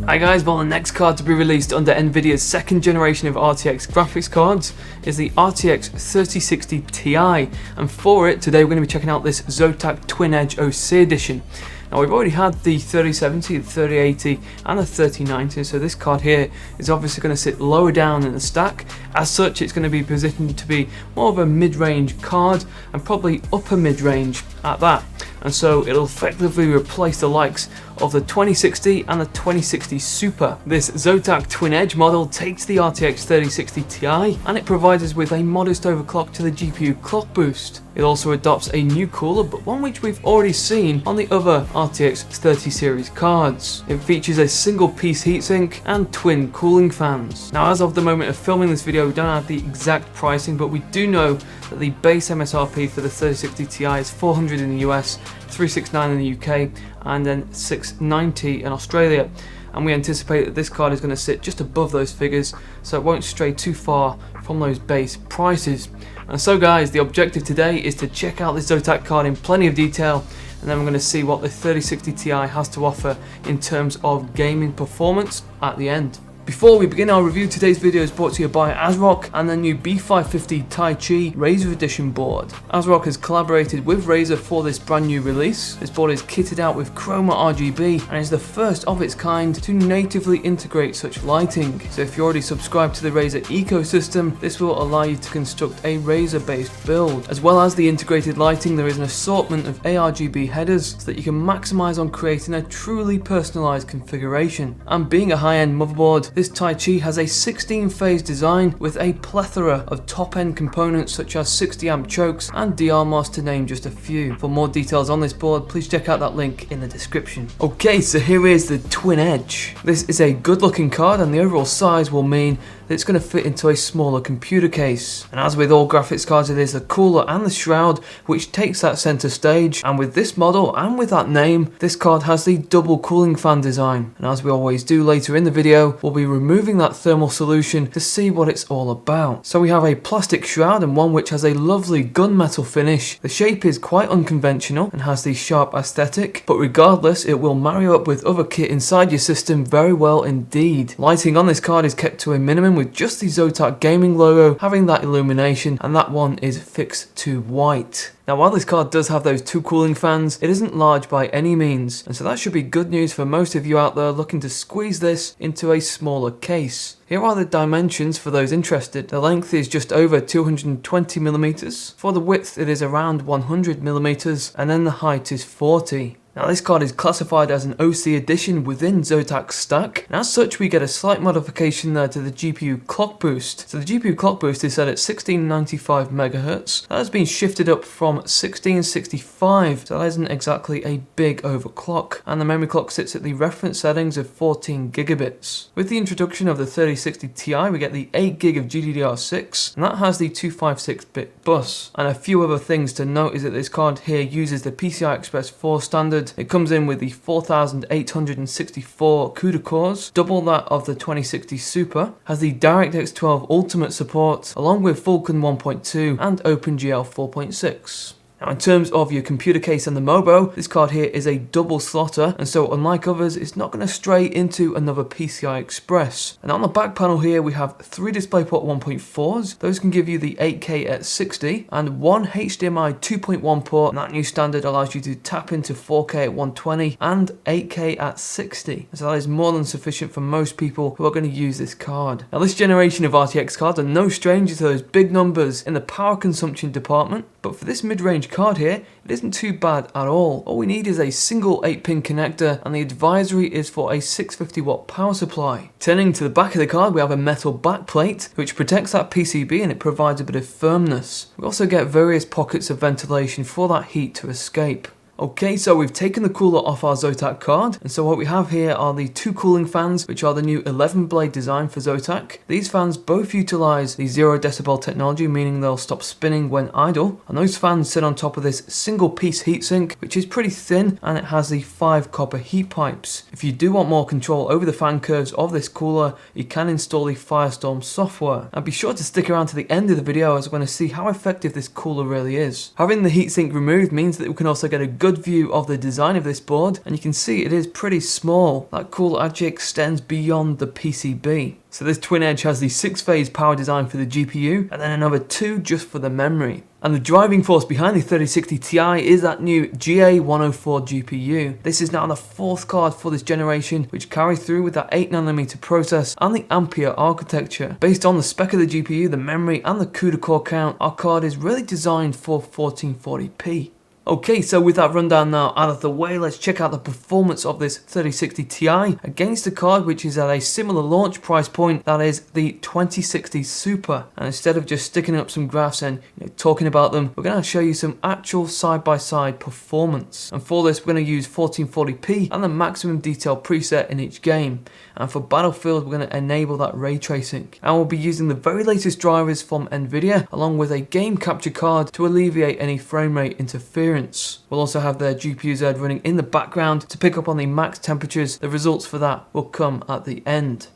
Hi guys, well the next card to be released under Nvidia's second generation of RTX graphics cards is the RTX 3060 Ti, and for it today we're going to be checking out this ZOTAC Twin Edge OC edition. Now we've already had the 3070, the 3080 and the 3090, so this card here is obviously going to sit lower down in the stack. As such, it's going to be positioned to be more of a mid-range card and probably upper mid-range at that. And so it'll effectively replace the likes of the 2060 and the 2060 Super. This ZOTAC Twin Edge model takes the RTX 3060 Ti and it provides us with a modest overclock to the GPU clock boost. It also adopts a new cooler, but one which we've already seen on the other RTX 30 series cards. It features a single piece heatsink and twin cooling fans. Now as of the moment of filming this video, we don't have the exact pricing, but we do know that the base MSRP for the 3060 Ti is $400 in the US, $369 in the UK, and then $690 in Australia. And we anticipate that this card is going to sit just above those figures, so it won't stray too far from those base prices. And so guys, the objective today is to check out this ZOTAC card in plenty of detail, and then we're going to see what the 3060 Ti has to offer in terms of gaming performance at the end. Before we begin our review, today's video is brought to you by ASRock and the new B550 Taichi Razer Edition board. ASRock has collaborated with Razer for this brand new release. This board is kitted out with chroma RGB and is the first of its kind to natively integrate such lighting. So if you're already subscribed to the Razer ecosystem, this will allow you to construct a Razer based build. As well as the integrated lighting, there is an assortment of ARGB headers so that you can maximize on creating a truly personalized configuration. And being a high-end motherboard, this Taichi has a 16-phase design with a plethora of top-end components such as 60-amp chokes and DRMOS, to name just a few. For more details on this board, please check out that link in the description. Okay, so here is the Twin Edge. This is a good-looking card, and the overall size will mean that it's going to fit into a smaller computer case. And as with all graphics cards, it is the cooler and the shroud which takes that center stage, and with this model and with that name, this card has the double cooling fan design. And as we always do later in the video, we'll be removing that thermal solution to see what it's all about. So we have a plastic shroud and one which has a lovely gunmetal finish. The shape is quite unconventional and has the sharp aesthetic, but regardless, it will marry up with other kit inside your system very well indeed. Lighting on this card is kept to a minimum, with just the ZOTAC Gaming logo having that illumination, and that one is fixed to white. Now while this card does have those two cooling fans, it isn't large by any means, and so that should be good news for most of you out there looking to squeeze this into a smaller case. Here are the dimensions for those interested. The length is just over 220mm, for the width it is around 100mm, and then the height is 40. Now this card is classified as an OC edition within ZOTAC's stack, and as such we get a slight modification there to the GPU clock boost. So the GPU clock boost is set at 1695 MHz. That has been shifted up from 1665, so that isn't exactly a big overclock, and the memory clock sits at the reference settings of 14 gigabits. With the introduction of the 3060 Ti, we get the 8GB of GDDR6, and that has the 256-bit bus. And a few other things to note is that this card here uses the PCI Express 4 standard. It comes in with the 4864 CUDA cores, double that of the 2060 Super, has the DirectX 12 Ultimate support, along with Vulkan 1.2 and OpenGL 4.6. Now in terms of your computer case and the MOBO, this card here is a double slotter, and so unlike others, it's not going to stray into another PCI Express. And on the back panel here, we have 3 DisplayPort 1.4s. Those can give you the 8K at 60, and 1 HDMI 2.1 port, and that new standard allows you to tap into 4K at 120 and 8K at 60. So that is more than sufficient for most people who are going to use this card. Now this generation of RTX cards are no stranger to those big numbers in the power consumption department, but for this mid-range card here, it isn't too bad at all. All we need is a single 8-pin connector, and the advisory is for a 650 watt power supply. Turning to the back of the card, we have a metal backplate which protects that PCB, and it provides a bit of firmness. We also get various pockets of ventilation for that heat to escape. Okay, so we've taken the cooler off our ZOTAC card, and so what we have here are the two cooling fans, which are the new 11 blade design for ZOTAC. These fans both utilize the 0 decibel technology, meaning they'll stop spinning when idle, and those fans sit on top of this single piece heatsink, which is pretty thin, and it has the 5 copper heat pipes. If you do want more control over the fan curves of this cooler, you can install the Firestorm software. And be sure to stick around to the end of the video as we're going to see how effective this cooler really is. Having the heatsink removed means that we can also get a good good view of the design of this board, and you can see it is pretty small. That cooler actually extends beyond the PCB. So this twin edge has the 6-phase power design for the GPU, and then another 2 just for the memory. And the driving force behind the 3060 Ti is that new GA104 GPU. This is now the 4th card for this generation, which carries through with that 8nm process and the Ampere architecture. Based on the spec of the GPU, the memory and the CUDA core count, our card is really designed for 1440p. Okay, so with that rundown now out of the way, let's check out the performance of this 3060 Ti against a card which is at a similar launch price point, that is the 2060 Super. And instead of just sticking up some graphs and talking about them, we're going to show you some actual side-by-side performance. And for this, we're going to use 1440p and the maximum detail preset in each game. And for Battlefield, we're going to enable that ray tracing. And we'll be using the very latest drivers from Nvidia, along with a game capture card to alleviate any frame rate interference. We'll also have their GPU-Z running in the background to pick up on the max temperatures. The results for that will come at the end.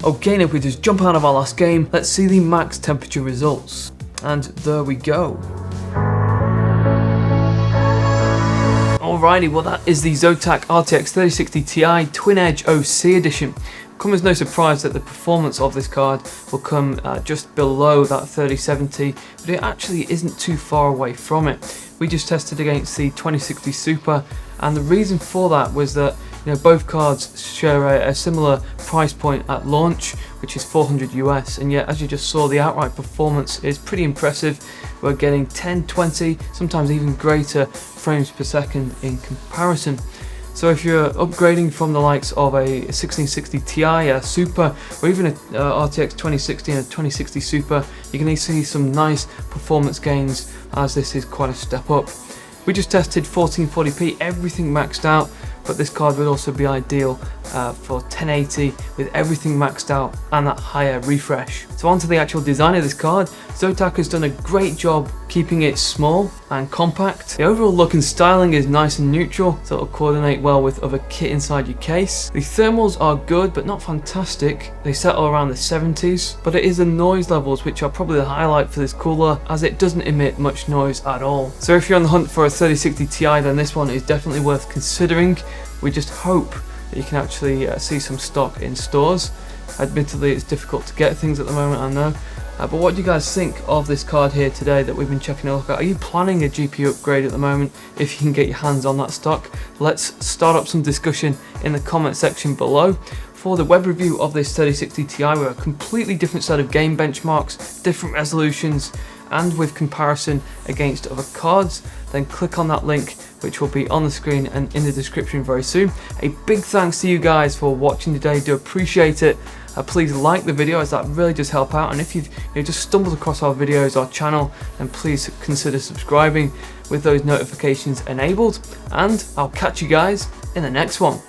Okay, and if we just jump out of our last game, let's see the max temperature results. And there we go. Alrighty, well that is the ZOTAC RTX 3060 Ti Twin Edge OC edition. Come as no surprise that the performance of this card will come just below that 3070, but it actually isn't too far away from it. We just tested against the 2060 Super, and the reason for that was that both cards share a similar price point at launch, which is $400 US, and yet as you just saw, the outright performance is pretty impressive. We're getting 10, 20, sometimes even greater frames per second in comparison. So if you're upgrading from the likes of a 1660 Ti Super, or even a RTX 2060 and a 2060 Super, you can see some nice performance gains, as this is quite a step up. We just tested 1440p, everything maxed out, but this card would also be ideal for 1080 with everything maxed out and that higher refresh. So onto the actual design of this card. ZOTAC has done a great job keeping it small and compact. The overall look and styling is nice and neutral, so it'll coordinate well with other kit inside your case. The thermals are good but not fantastic. They settle around the 70s, but it is the noise levels which are probably the highlight for this cooler, as it doesn't emit much noise at all. So if you're on the hunt for a 3060 Ti, then this one is definitely worth considering. We just hope that you can actually see some stock in stores. Admittedly, it's difficult to get things at the moment, I know, But what do you guys think of this card here today that we've been checking a look at? Are you planning a GPU upgrade at the moment if you can get your hands on that stock? Let's start up some discussion in the comment section below. For the web review of this 3060 Ti with a completely different set of game benchmarks, different resolutions, and with comparison against other cards, then click on that link which will be on the screen and in the description very soon. A big thanks to you guys for watching today, do appreciate it. Please like the video as that really does help out, and if you've just stumbled across our videos, our channel, then please consider subscribing with those notifications enabled, and I'll catch you guys in the next one.